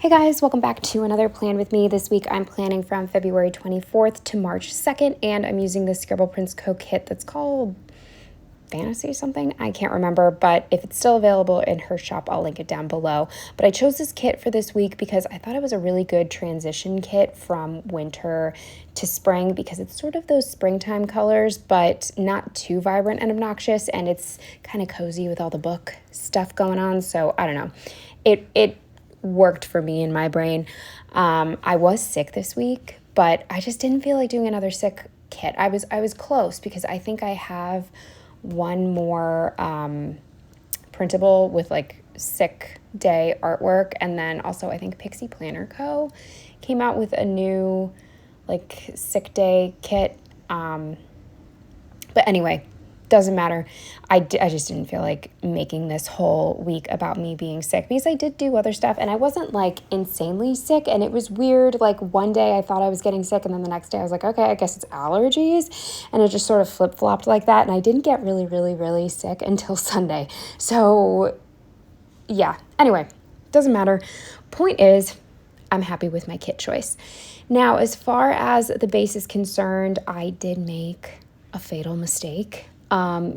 Hey guys, welcome back to another plan with me. This week I'm planning from February 24th to March 2nd, and I'm using the Scribble Prints Co kit that's called Fantasy something. I can't remember, but if it's still available in her shop, I'll link it down below. But I chose this kit for this week because I thought it was a really good transition kit from winter to spring, because it's sort of those springtime colors, but not too vibrant and obnoxious, and it's kind of cozy with all the book stuff going on. So I don't know. It worked for me in my brain. I was sick this week, but I just didn't feel like doing another sick kit. I was close because I think I have one more printable with like sick day artwork, and then also I think Pixie Planner Co came out with a new like sick day kit. But anyway, doesn't matter. I just didn't feel like making this whole week about me being sick, because I did do other stuff and I wasn't like insanely sick, and it was weird. Like one day I thought I was getting sick, and then the next day I was like, okay, I guess it's allergies, and it just sort of flip-flopped like that, and I didn't get really sick until Sunday. So yeah, anyway, doesn't matter. Point is, I'm happy with my kit choice. Now, as far as the base is concerned, I did make a fatal mistake.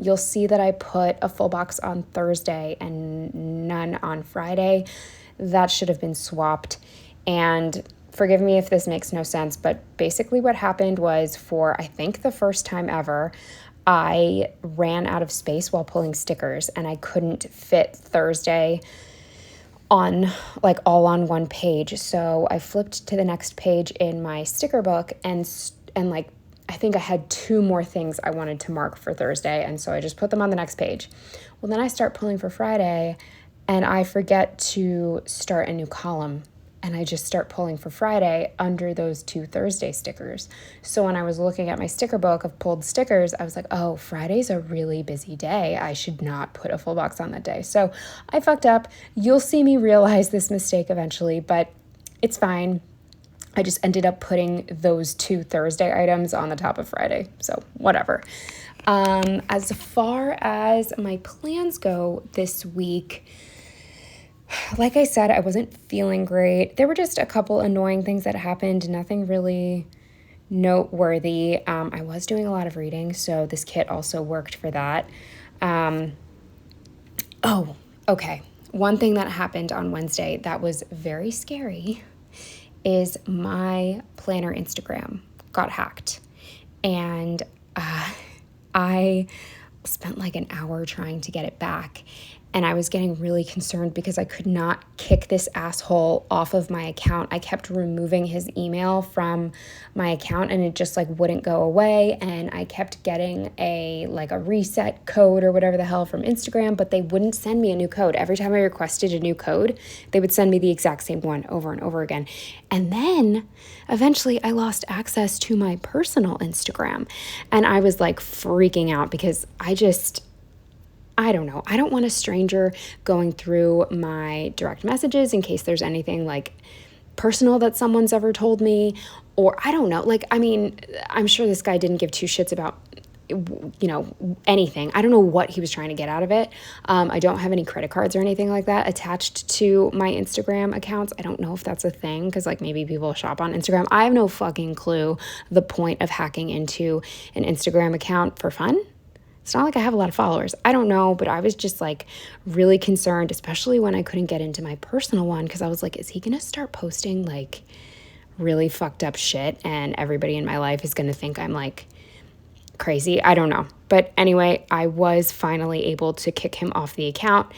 You'll see that I put a full box on Thursday and none on Friday. That should have been swapped. And forgive me if this makes no sense, but basically what happened was, for I think the first time ever, I ran out of space while pulling stickers, and I couldn't fit Thursday on like all on one page. So I flipped to the next page in my sticker book, and like I think I had two more things I wanted to mark for Thursday, and so I just put them on the next page. Well, then I start pulling for Friday, and I forget to start a new column, and I just start pulling for Friday under those two Thursday stickers. So when I was looking at my sticker book of pulled stickers, I was like, oh, Friday's a really busy day. I should not put a full box on that day. So I fucked up. You'll see me realize this mistake eventually, but it's fine. I just ended up putting those two Thursday items on the top of Friday. So whatever. As far as my plans go this week, like I said, I wasn't feeling great. There were just a couple annoying things that happened, nothing really noteworthy. I was doing a lot of reading, so this kit also worked for that. Oh, okay. One thing that happened on Wednesday that was very scary is my planner Instagram got hacked. And I spent like an hour trying to get it back. And I was getting really concerned because I could not kick this asshole off of my account. I kept removing his email from my account, and it just like wouldn't go away. And I kept getting a reset code or whatever the hell from Instagram, but they wouldn't send me a new code. Every time I requested a new code, they would send me the exact same one over and over again. And then eventually I lost access to my personal Instagram, and I was like freaking out because I don't know. I don't want a stranger going through my direct messages in case there's anything like personal that someone's ever told me, or I don't know. Like, I mean, I'm sure this guy didn't give two shits about, anything. I don't know what he was trying to get out of it. I don't have any credit cards or anything like that attached to my Instagram accounts. I don't know if that's a thing, because like maybe people shop on Instagram. I have no fucking clue the point of hacking into an Instagram account for fun. It's not like I have a lot of followers. I don't know, but I was just like really concerned, especially when I couldn't get into my personal one, because I was like, is he going to start posting like really fucked up shit and everybody in my life is going to think I'm like crazy? I don't know. But anyway, I was finally able to kick him off the account,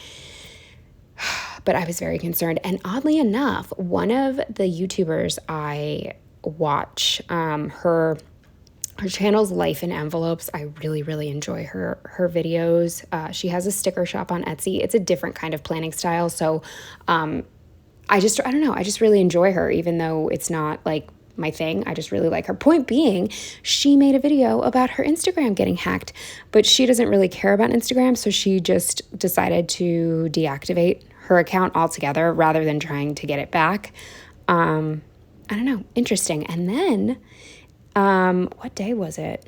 but I was very concerned. And oddly enough, one of the YouTubers I watch, her channel's Life in Envelopes. I really enjoy her videos. She has a sticker shop on Etsy. It's a different kind of planning style. So I don't know. I just really enjoy her, even though it's not like my thing. I just really like her. Point being, she made a video about her Instagram getting hacked, but she doesn't really care about Instagram. So she just decided to deactivate her account altogether rather than trying to get it back. I don't know. Interesting. And then what day was it?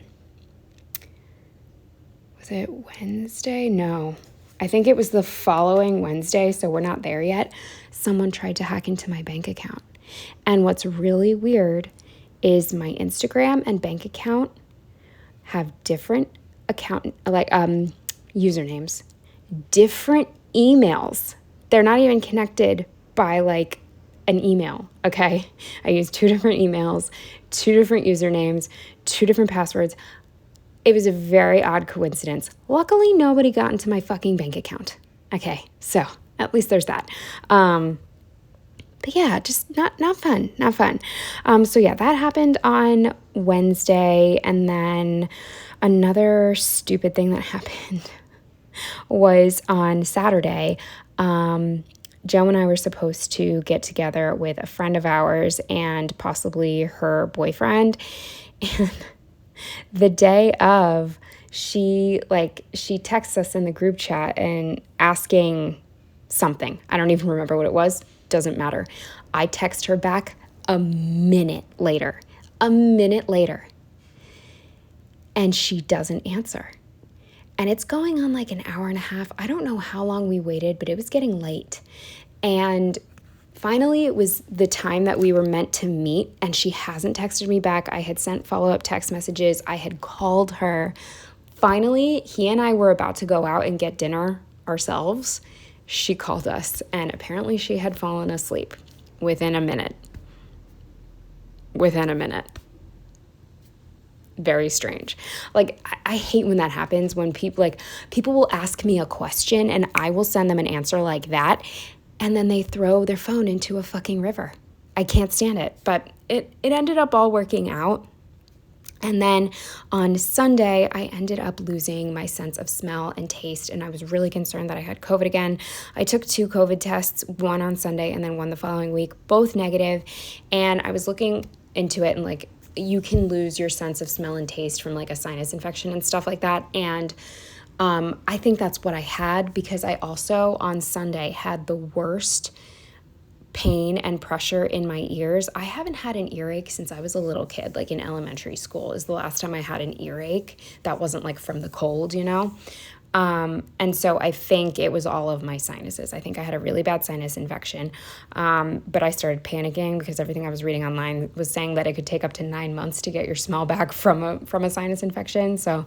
Was it Wednesday? No, I think it was the following Wednesday, so we're not there yet, someone tried to hack into my bank account. And what's really weird is my Instagram and bank account have different usernames, different emails. They're not even connected by like an email, okay? I use 2 different emails, 2 different usernames, 2 different passwords. It was a very odd coincidence. Luckily, nobody got into my fucking bank account. Okay, so at least there's that. But yeah, just not fun. So yeah, that happened on Wednesday. And then another stupid thing that happened was on Saturday. Joe and I were supposed to get together with a friend of ours and possibly her boyfriend. And the day of, she texts us in the group chat and asking something. I don't even remember what it was. Doesn't matter. I text her back a minute later. And she doesn't answer. And it's going on like an hour and a half. I don't know how long we waited, but it was getting late. And finally, it was the time that we were meant to meet, and she hasn't texted me back. I had sent follow-up text messages. I had called her. Finally, he and I were about to go out and get dinner ourselves. She called us, and apparently she had fallen asleep within a minute. Very strange. Like, I hate when that happens, when people will ask me a question and I will send them an answer like that, and then they throw their phone into a fucking river. I can't stand it, but it ended up all working out. And then on Sunday, I ended up losing my sense of smell and taste, and I was really concerned that I had COVID again. I took 2 COVID tests, one on Sunday and then one the following week, both negative, and I was looking into it, and like, you can lose your sense of smell and taste from like a sinus infection and stuff like that, and I think that's what I had, because I also on Sunday had the worst pain and pressure in my ears. I haven't had an earache since I was a little kid, like in elementary school is the last time I had an earache that wasn't like from the cold, you know? And so I think it was all of my sinuses. I think I had a really bad sinus infection, but I started panicking because everything I was reading online was saying that it could take up to 9 months to get your smell back from a sinus infection. So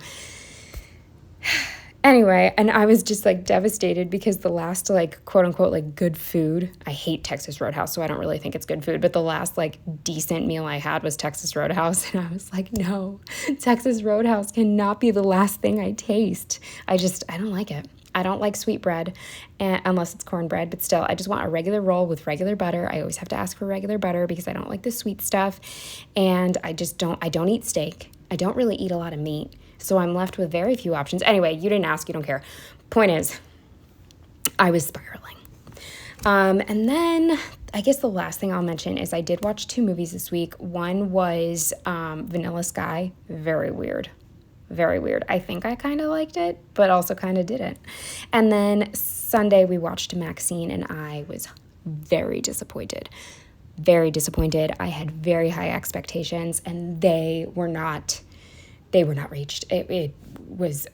anyway, and I was just like devastated because the last like quote unquote like good food, I hate Texas Roadhouse, so I don't really think it's good food, but the last like decent meal I had was Texas Roadhouse, and I was like, no, Texas Roadhouse cannot be the last thing I taste. I don't like it. I don't like sweet bread unless it's cornbread, but still, I just want a regular roll with regular butter. I always have to ask for regular butter because I don't like the sweet stuff, and I don't eat steak. I don't really eat a lot of meat. So I'm left with very few options. Anyway, you didn't ask, you don't care. Point is, I was spiraling. And then I guess the last thing I'll mention is I did watch 2 movies this week. One was Vanilla Sky. Very weird. I think I kind of liked it, but also kind of didn't. And then Sunday we watched Maxine, and I was very disappointed. I had very high expectations, and they were not reached. It was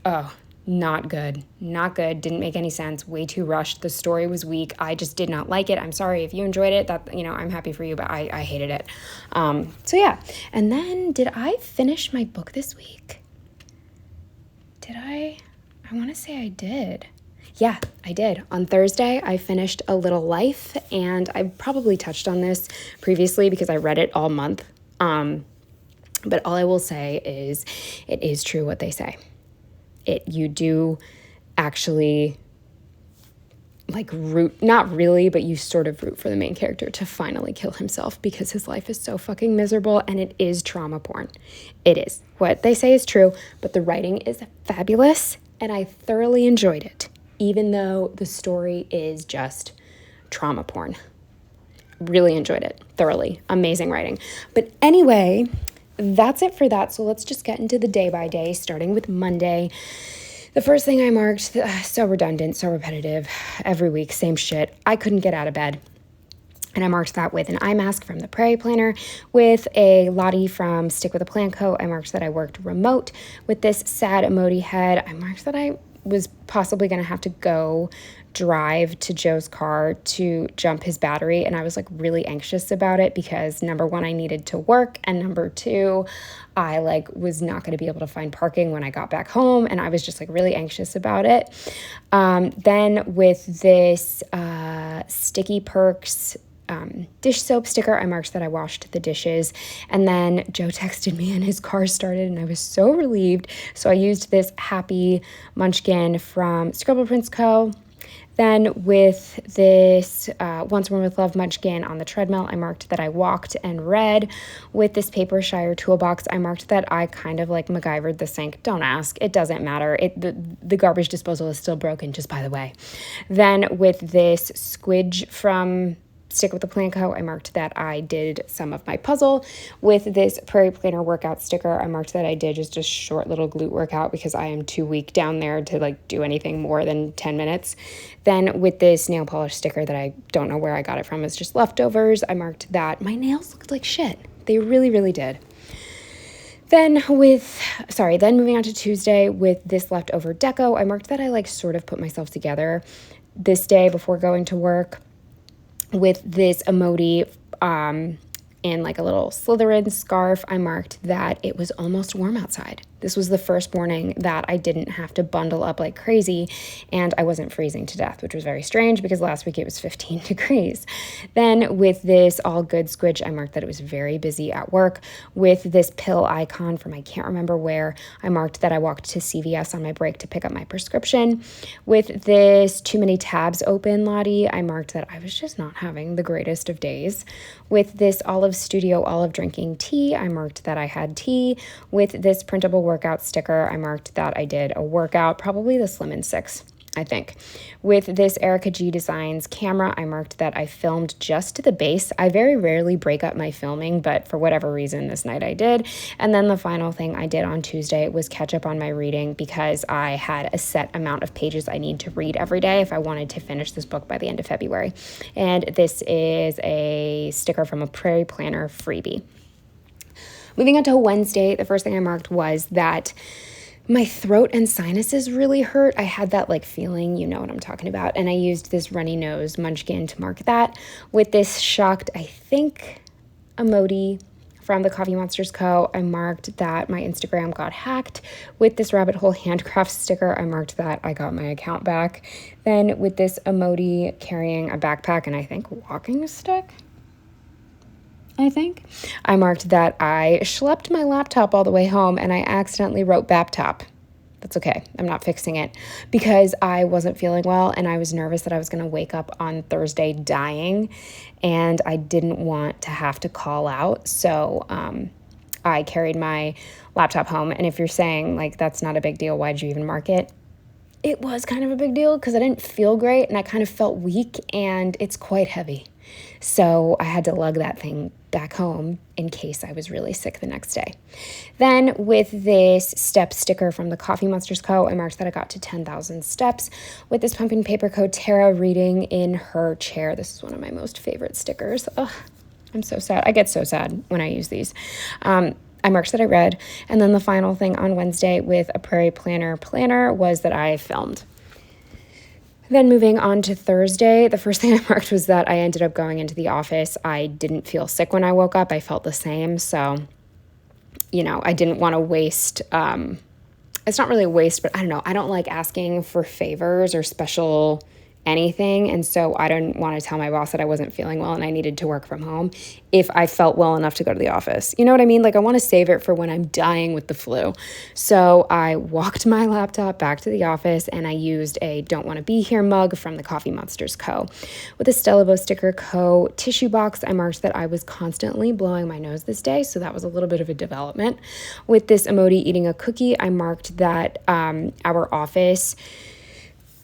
not good, didn't make any sense, way too rushed. The story was weak. I just did not like it. I'm sorry if you enjoyed it, that, you know, I'm happy for you, but I hated it. So yeah. And then did I finish my book this week? Did I want to say I did. Yeah, I did. On Thursday, I finished A Little Life, and I probably touched on this previously because I read it all month. But all I will say is it is true what they say. You do actually like root, not really, but you sort of root for the main character to finally kill himself because his life is so fucking miserable, and it is trauma porn. It is. What they say is true, but the writing is fabulous, and I thoroughly enjoyed it, even though the story is just trauma porn. Really enjoyed it thoroughly. Amazing writing. But anyway, that's it for that. So let's just get into the day by day, starting with Monday. The first thing I marked, so redundant, so repetitive, every week, same shit. I couldn't get out of bed. And I marked that with an eye mask from the Prairie Planner, with a Lottie from Stick with a Plan Co. I marked that I worked remote with this sad emoji head. I marked that I was possibly going to have to go drive to Joe's car to jump his battery, and I was like really anxious about it because number one, I needed to work, and number two, I like was not going to be able to find parking when I got back home, and I was just like really anxious about it. Then with this Sticky Perks dish soap sticker, I marked that I washed the dishes, and then Joe texted me and his car started, and I was so relieved. So I used this Happy Munchkin from Scribble Prints Co. Then with this Once More With Love Munchkin on the treadmill, I marked that I walked and read. With this Paper Shire toolbox, I marked that I kind of like MacGyvered the sink. Don't ask. It doesn't matter. The garbage disposal is still broken, just by the way. Then with this Squidge from Stick with the Plan Co., I marked that I did some of my puzzle. With this Prairie Planner workout sticker, I marked that I did just a short little glute workout because I am too weak down there to like do anything more than 10 minutes. Then with this nail polish sticker that I don't know where I got it from, it's just leftovers, I marked that my nails looked like shit. They really, really did. Then moving on to Tuesday with this leftover deco, I marked that I like sort of put myself together this day before going to work. With this emoji and like a little Slytherin scarf, I marked that it was almost warm outside. This was the first morning that I didn't have to bundle up like crazy, and I wasn't freezing to death, which was very strange because last week it was 15 degrees. Then with this All Good Squidge, I marked that it was very busy at work. With this pill icon from I can't remember where, I marked that I walked to CVS on my break to pick up my prescription. With this Too Many Tabs Open Lottie, I marked that I was just not having the greatest of days. With this Olive Studio Olive Drinking Tea, I marked that I had tea. With this printable workout sticker, I marked that I did a workout, probably the Slim in 6, I think. With this Erica G Designs camera, I marked that I filmed just to the base. I very rarely break up my filming, but for whatever reason, this night I did. And then the final thing I did on Tuesday was catch up on my reading because I had a set amount of pages I need to read every day if I wanted to finish this book by the end of February. And this is a sticker from a Prairie Planner freebie. Moving on to Wednesday, the first thing I marked was that my throat and sinuses really hurt. I had that like feeling, you know what I'm talking about. And I used this runny nose munchkin to mark that. With this shocked, I think, emoji from the Coffee Monsters Co., I marked that my Instagram got hacked. With this rabbit hole handcraft sticker, I marked that I got my account back. Then with this emoji carrying a backpack and I think walking stick, I marked that I schlepped my laptop all the way home and I accidentally wrote Baptop. That's okay. I'm not fixing it because I wasn't feeling well and I was nervous that I was going to wake up on Thursday dying and I didn't want to have to call out. So I carried my laptop home. And if you're saying like that's not a big deal, why'd you even mark it? It was kind of a big deal because I didn't feel great and I kind of felt weak and it's quite heavy. So I had to lug that thing back home in case I was really sick the next day. Then with this step sticker from the Coffee Monsters Co., I marked that I got to 10,000 steps. With this Pumpkin Paper Co. Tara reading in her chair. This is one of my most favorite stickers. Ugh, I'm so sad. I get so sad when I use these. I marked that I read. And then the final thing on Wednesday with a Prairie Planner was that I filmed. Then moving on to Thursday, the first thing I marked was that I ended up going into the office. I didn't feel sick when I woke up. I felt the same. So, you know, I didn't want to waste, it's not really a waste, but I don't know. I don't like asking for favors or special anything. And so I didn't want to tell my boss that I wasn't feeling well and I needed to work from home if I felt well enough to go to the office. You know what I mean? Like I want to save it for when I'm dying with the flu. So I walked my laptop back to the office and I used a Don't Want to Be Here mug from the Coffee Monsters Co. With a Stella Bow Sticker Co. tissue box, I marked that I was constantly blowing my nose this day. So that was a little bit of a development. With this emoji eating a cookie, I marked that our office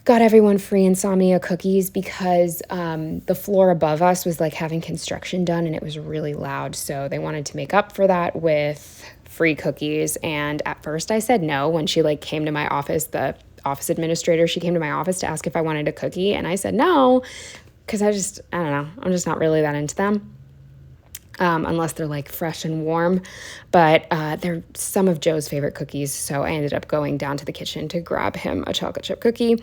got everyone free insomnia cookies because the floor above us was like having construction done and it was really loud. So they wanted to make up for that with free cookies. And at first I said no when she like came to my office, the office administrator, she came to my office to ask if I wanted a cookie. And I said no, because I don't know, I'm just not really that into them. unless they're like fresh and warm, but they're some of Joe's favorite cookies, so I ended up going down to the kitchen to grab him a chocolate chip cookie.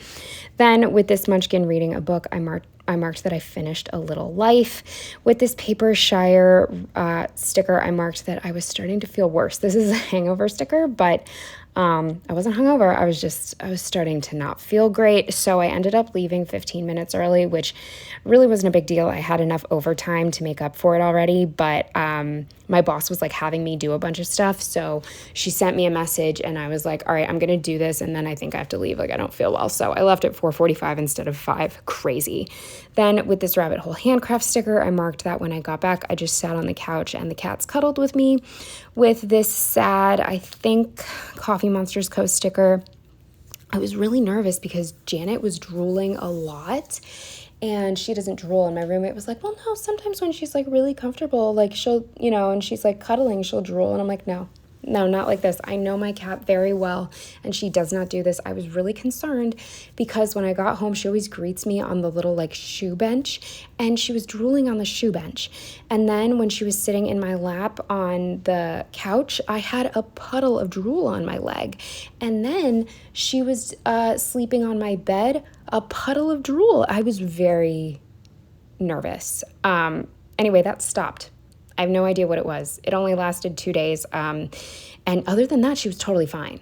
Then with this munchkin reading a book, I marked that I finished A Little Life. With this Paper Shire sticker, I marked that I was starting to feel worse. This is a hangover sticker, but I wasn't hungover. I was starting to not feel great. So I ended up leaving 15 minutes early, which really wasn't a big deal. I had enough overtime to make up for it already, but my boss was like having me do a bunch of stuff. So she sent me a message and I was like, all right, I'm going to do this. And then I think I have to leave. Like, I don't feel well. So I left at 4:45 instead of 5. Crazy. Then with this rabbit hole handcraft sticker, I marked that when I got back, I just sat on the couch and the cats cuddled with me. With this sad, I think, Coffee Monsters Co. sticker, I was really nervous because Janet was drooling a lot and she doesn't drool. And my roommate was like, well, no, sometimes when she's like really comfortable, like she'll, and she's like cuddling, she'll drool. And I'm like, no, not like this. I know my cat very well and she does not do this. I was really concerned because when I got home, she always greets me on the little like shoe bench and she was drooling on the shoe bench. And then when she was sitting in my lap on the couch, I had a puddle of drool on my leg. And then she was sleeping on my bed, a puddle of drool. I was very nervous. Anyway, that stopped. I have no idea what it was. It only lasted 2 days. And other than that, she was totally fine.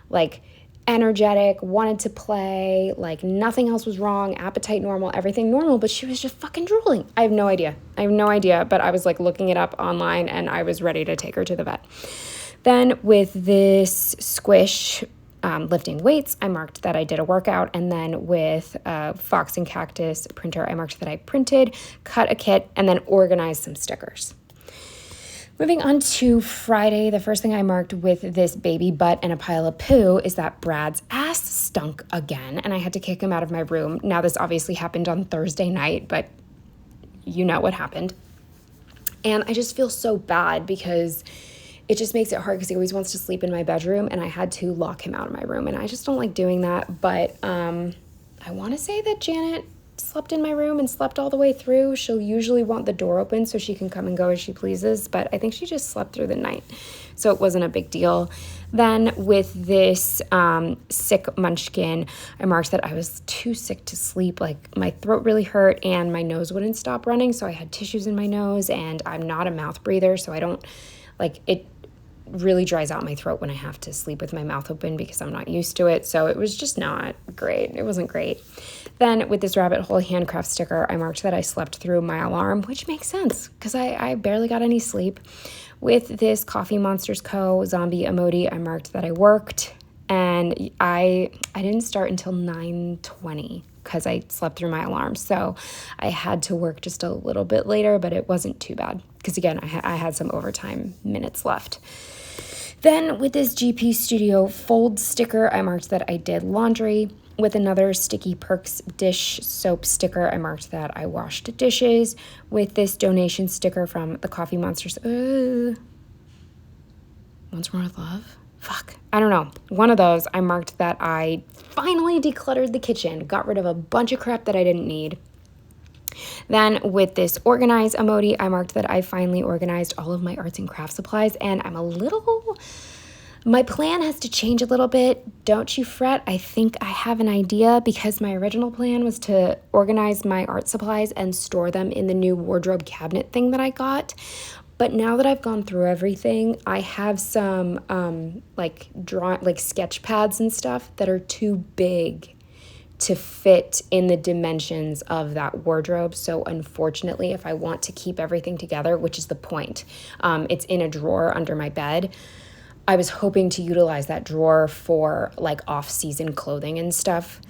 Like energetic, wanted to play, like nothing else was wrong, appetite normal, everything normal, but she was just fucking drooling. I have no idea, but I was like looking it up online and I was ready to take her to the vet. Then with this squish, lifting weights, I marked that I did a workout. And then with Fox and Cactus printer, I marked that I printed, cut a kit, and then organized some stickers. Moving on to Friday, the first thing I marked with this baby butt and a pile of poo is that Brad's ass stunk again, and I had to kick him out of my room. Now, this obviously happened on Thursday night, but you know what happened. And I just feel so bad because it just makes it hard because he always wants to sleep in my bedroom, and I had to lock him out of my room, and I just don't like doing that. But I want to say that Janet slept in my room and slept all the way through. She'll usually want the door open so she can come and go as she pleases, but I think she just slept through the night, so it wasn't a big deal. Then with this sick munchkin, I marked that I was too sick to sleep. Like my throat really hurt and my nose wouldn't stop running, so I had tissues in my nose, and I'm not a mouth breather, so I don't, like, it really dries out my throat when I have to sleep with my mouth open because I'm not used to it. So it was just not great. It wasn't great. Then with this rabbit hole handcraft sticker, I marked that I slept through my alarm, which makes sense because I barely got any sleep. With this Coffee Monsters Co. zombie emoji, I marked that I worked, and I didn't start until 9:20 because I slept through my alarm. So I had to work just a little bit later, but it wasn't too bad because, again, I had some overtime minutes left. Then with this GP Studio fold sticker, I marked that I did laundry. With another Sticky Perks dish soap sticker, I marked that I washed dishes. With this donation sticker from the Coffee Monsters, Once More with Love? Fuck, I don't know. One of those, I marked that I finally decluttered the kitchen, got rid of a bunch of crap that I didn't need. Then with this organize emoji, I marked that I finally organized all of my arts and craft supplies, and my plan has to change a little bit. Don't you fret. I think I have an idea because my original plan was to organize my art supplies and store them in the new wardrobe cabinet thing that I got. But now that I've gone through everything, I have some sketch pads and stuff that are too big to fit in the dimensions of that wardrobe. So unfortunately, if I want to keep everything together, which is the point, it's in a drawer under my bed. I was hoping to utilize that drawer for like off-season clothing and stuff,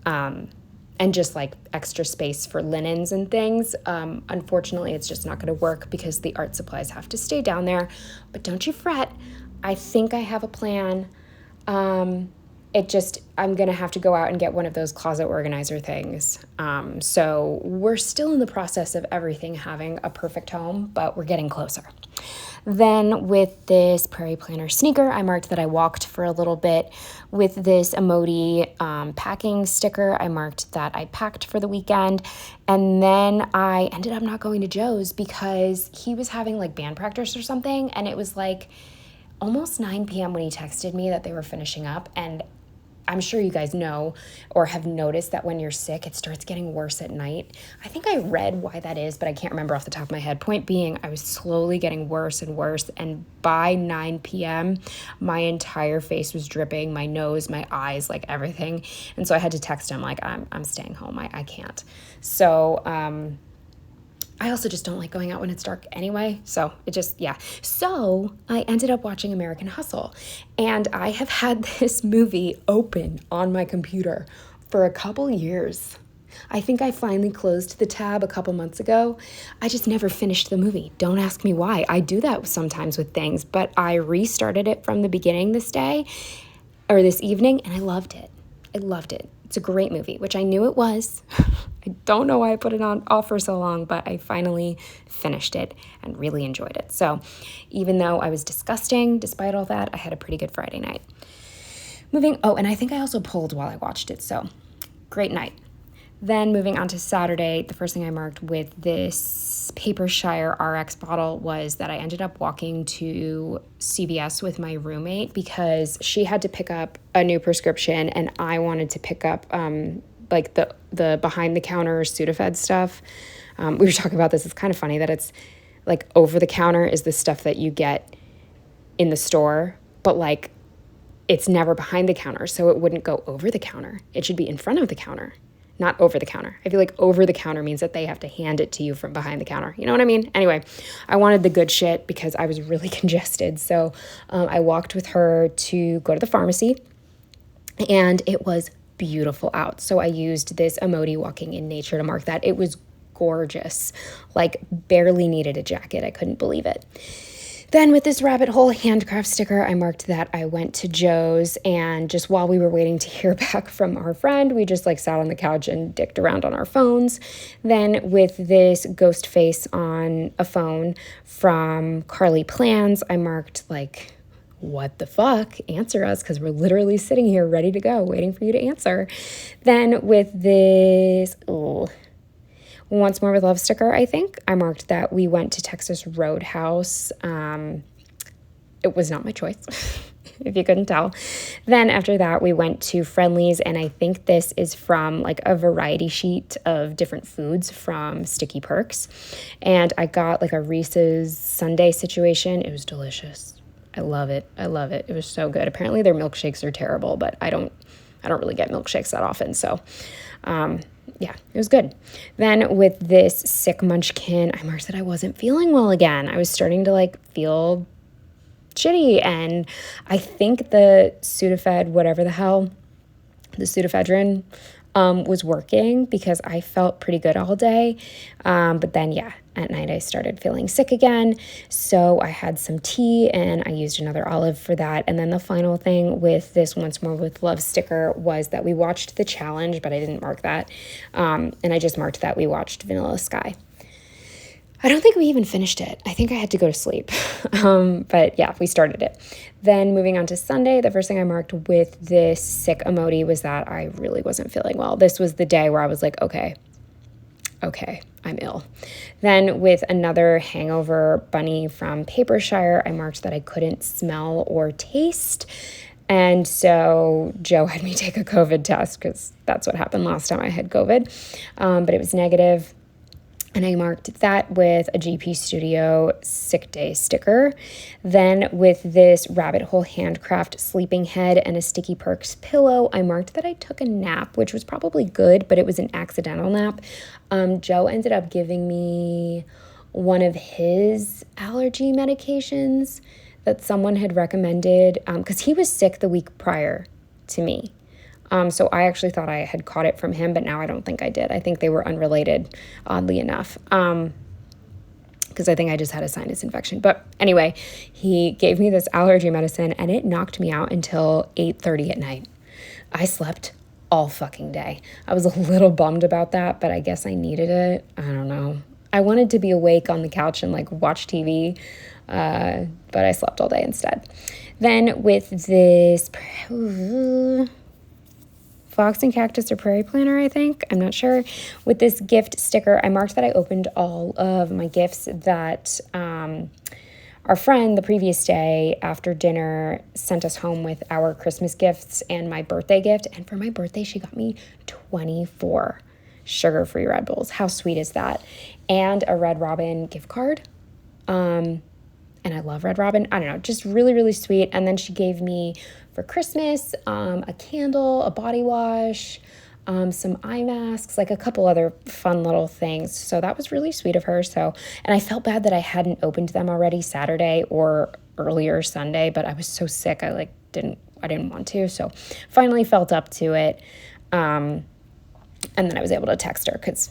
and just like extra space for linens and things. Unfortunately, it's just not going to work because the art supplies have to stay down there. But don't you fret. I think I have a plan. I'm going to have to go out and get one of those closet organizer things. So we're still in the process of everything having a perfect home, but we're getting closer. Then with this Prairie Planner sneaker, I marked that I walked for a little bit. With this Emoti packing sticker, I marked that I packed for the weekend. And then I ended up not going to Joe's because he was having like band practice or something. And it was like almost 9 p.m. when he texted me that they were finishing up. And I'm sure you guys know or have noticed that when you're sick, it starts getting worse at night. I think I read why that is, but I can't remember off the top of my head. Point being, I was slowly getting worse and worse. And by 9 p.m., my entire face was dripping, my nose, my eyes, like everything. And so I had to text him like, I'm staying home. I can't. So, I also just don't like going out when it's dark anyway. So So I ended up watching American Hustle. And I have had this movie open on my computer for a couple years. I think I finally closed the tab a couple months ago. I just never finished the movie. Don't ask me why. I do that sometimes with things, but I restarted it from the beginning this evening, and I loved it. I loved it. It's a great movie, which I knew it was. I don't know why I put it off for so long, but I finally finished it and really enjoyed it. So even though I was disgusting, despite all that, I had a pretty good Friday night. And I think I also pulled while I watched it, so great night. Then moving on to Saturday, the first thing I marked with this Paper Shire RX bottle was that I ended up walking to CVS with my roommate because she had to pick up a new prescription and I wanted to pick up like the behind-the-counter Sudafed stuff. We were talking about this. It's kind of funny that it's like over-the-counter is the stuff that you get in the store, but like it's never behind the counter, so it wouldn't go over the counter. It should be in front of the counter, not over the counter. I feel like over the counter means that they have to hand it to you from behind the counter. You know what I mean? Anyway, I wanted the good shit because I was really congested. So I walked with her to go to the pharmacy, and it was beautiful out. So I used this Emoti Walking in Nature to mark that. It was gorgeous, like barely needed a jacket. I couldn't believe it. Then with this rabbit hole handcraft sticker, I marked that I went to Joe's, and just while we were waiting to hear back from our friend, we just like sat on the couch and dicked around on our phones. Then with this ghost face on a phone from Carly Plans, I marked like, what the fuck? Answer us, because we're literally sitting here ready to go, waiting for you to answer. Then with this, Once More with Love sticker, I think I marked that we went to Texas Roadhouse. It was not my choice, if you couldn't tell. Then after that, we went to Friendly's, and I think this is from like a variety sheet of different foods from Sticky Perks. And I got like a Reese's Sundae situation. It was delicious. I love it. I love it. It was so good. Apparently their milkshakes are terrible, but I don't really get milkshakes that often. So, yeah, it was good. Then with this sick munchkin, I marked that I wasn't feeling well again. I was starting to like feel shitty. And I think the Sudafed, whatever the hell, the pseudoephedrine, was working because I felt pretty good all day. But then, at night I started feeling sick again. So I had some tea and I used another olive for that. And then the final thing with this Once More with Love sticker was that we watched the challenge, but I didn't mark that. And I just marked that we watched Vanilla Sky. I don't think we even finished it. I think I had to go to sleep. But yeah, we started it. Then moving on to Sunday, the first thing I marked with this sick Emoti was that I really wasn't feeling well. This was the day where I was like, okay, I'm ill. Then with another hangover bunny from Paper Shire, I marked that I couldn't smell or taste. And so Joe had me take a COVID test because that's what happened last time I had COVID. But it was negative. And I marked that with a GP Studio sick day sticker. Then with this rabbit hole handcraft sleeping head and a Sticky Perks pillow, I marked that I took a nap, which was probably good, but it was an accidental nap. Joe ended up giving me one of his allergy medications that someone had recommended because he was sick the week prior to me. So I actually thought I had caught it from him, but now I don't think I did. I think they were unrelated, oddly enough, because I think I just had a sinus infection. But anyway, he gave me this allergy medicine, and it knocked me out until 8:30 at night. I slept all fucking day. I was a little bummed about that, but I guess I needed it. I don't know. I wanted to be awake on the couch and like watch TV, but I slept all day instead. Then with this Fox and Cactus or Prairie Planner, I think. I'm not sure. With this gift sticker, I marked that I opened all of my gifts that our friend the previous day after dinner sent us home with our Christmas gifts and my birthday gift. And for my birthday, she got me 24 sugar-free Red Bulls. How sweet is that? And a Red Robin gift card. And I love Red Robin. I don't know, just really, really sweet. And then she gave me for Christmas a candle, a body wash, some eye masks, like a couple other fun little things. So that was really sweet of her. And I felt bad that I hadn't opened them already Saturday or earlier Sunday, but I was so sick I didn't want to. So finally felt up to it. And then I was able to text her because,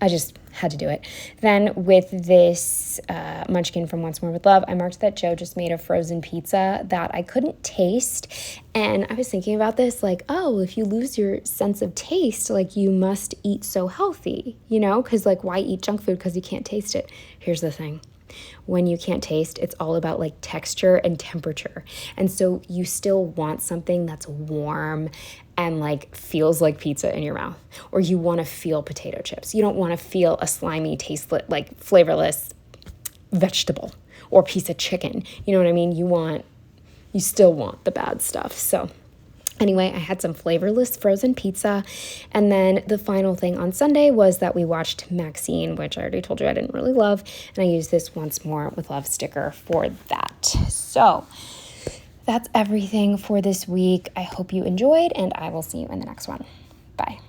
I just had to do it. Then with this Munchkin from Once More With Love, I marked that Joe just made a frozen pizza that I couldn't taste. And I was thinking about this, like, oh, if you lose your sense of taste, like, you must eat so healthy, because, like, why eat junk food because you can't taste it? Here's the thing. When you can't taste, it's all about like texture and temperature. And so you still want something that's warm and like feels like pizza in your mouth, or you want to feel potato chips. You don't want to feel a slimy, tasteless, like flavorless vegetable or piece of chicken. You know what I mean? You still want the bad stuff. So anyway, I had some flavorless frozen pizza. And then the final thing on Sunday was that we watched Maxine, which I already told you I didn't really love. And I used this Once More With Love sticker for that. So that's everything for this week. I hope you enjoyed, and I will see you in the next one. Bye.